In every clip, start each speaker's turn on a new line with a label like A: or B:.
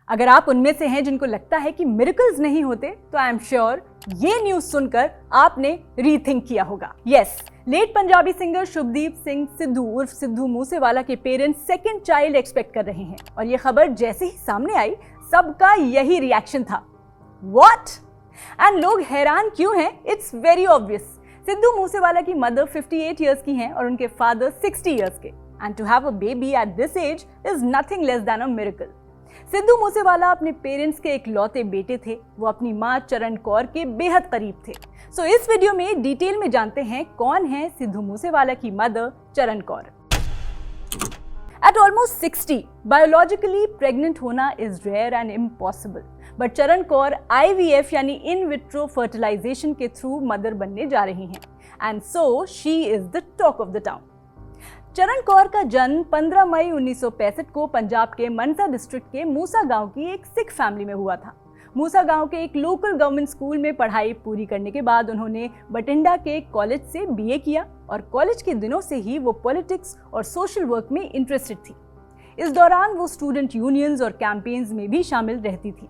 A: अगर आप उनमें से हैं जिनको लगता है कि मिरेकल्स नहीं होते, तो आई एम श्योर ये न्यूज सुनकर आपने रीथिंक किया होगा। Yes, late Punjabi singer Shubhdeep Singh Sidhu उर्फ सिद्धू मूसेवाला के पेरेंट्स सेकंड चाइल्ड एक्सपेक्ट कर रहे हैं और ये खबर जैसे ही सामने आई सबका यही रिएक्शन था, व्हाट? एंड लोग हैरान क्यों हैं? It's very obvious. Sidhu Moosewala की मदर 58 इयर्स की हैं और उनके फादर 60 इयर्स के, and to have a baby at this age is nothing less than a miracle. Sidhu Moosewala अपने पेरेंट्स के इकलौते बेटे थे। वो अपनी मां चरण कौर के बेहद करीब थे। सो इस वीडियो में डिटेल में जानते हैं कौन है सिद्धू मूसेवाला की mother Charan Kaur. At almost 60, biologically pregnant होना is rare and impossible, but Charan Kaur IVF यानी इन विट्रो फर्टिलाइजेशन के थ्रू मदर बनने जा रही हैं, and so she is the talk of the town. Charan Kaur का जन्म 15 मई 1965 को पंजाब के मनसा डिस्ट्रिक्ट के मूसा गांव की एक सिख फैमिली में हुआ था। मूसा गांव के एक लोकल गवर्नमेंट स्कूल में पढ़ाई पूरी करने के बाद उन्होंने बठिंडा के कॉलेज से BA किया और कॉलेज के दिनों से ही वो पॉलिटिक्स और सोशल वर्क में इंटरेस्टेड थी। इस दौरान वो स्टूडेंट यूनियंस और कैंपेन्स में भी शामिल रहती थी।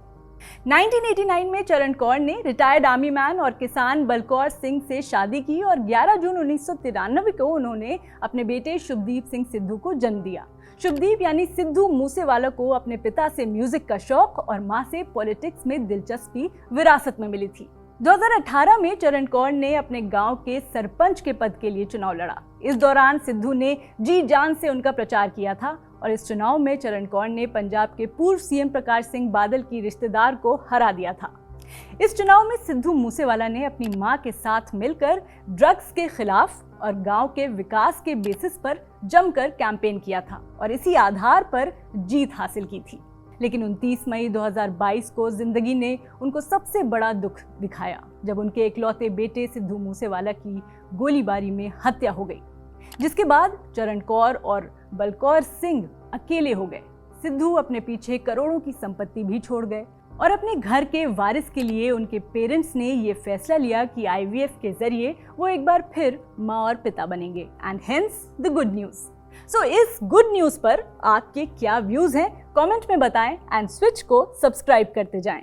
A: 1989 में चरण कौर ने रिटायर्ड आर्मी मैन और किसान बलकौर सिंह से शादी की और 11 जून 1993 को उन्होंने अपने बेटे शुभदीप सिंह सिद्धू को जन्म दिया। शुभदीप यानी सिद्धू मूसेवाला को अपने पिता से म्यूजिक का शौक और मां से पॉलिटिक्स में दिलचस्पी विरासत में मिली थी। 2018 में चरण कौर ने अपने गांव के सरपंच के पद के लिए चुनाव लड़ा। इस दौरान सिद्धू ने जी जान से उनका प्रचार किया था और इस चुनाव में चरण कौर ने पंजाब के पूर्व CM प्रकाश सिंह बादल की रिश्तेदार को हरा दिया था। इस चुनाव में सिद्धू मूसेवाला ने अपनी मां के साथ मिलकर ड्रग्स के खिलाफ और गांव के विकास के बेसिस पर जमकर कैंपेन किया था और इसी आधार पर जीत हासिल की थी। लेकिन 29 मई 2022 को जिंदगी ने उनको सबसे बड़ा दुख दिखाया जब उनके इकलौते बेटे सिद्धू मूसेवाला की गोलीबारी में हत्या हो गई, जिसके बाद चरण कौर और बलकौर सिंह अकेले हो गए। सिद्धू अपने पीछे करोड़ों की संपत्ति भी छोड़ गए और अपने घर के वारिस के लिए उनके पेरेंट्स ने ये फैसला लिया कि IVF के जरिए वो एक बार फिर माँ और पिता बनेंगे, and hence the good news. सो इस गुड न्यूज पर आपके क्या व्यूज हैं कमेंट में बताएं एंड स्विच को सब्सक्राइब करते जाएं।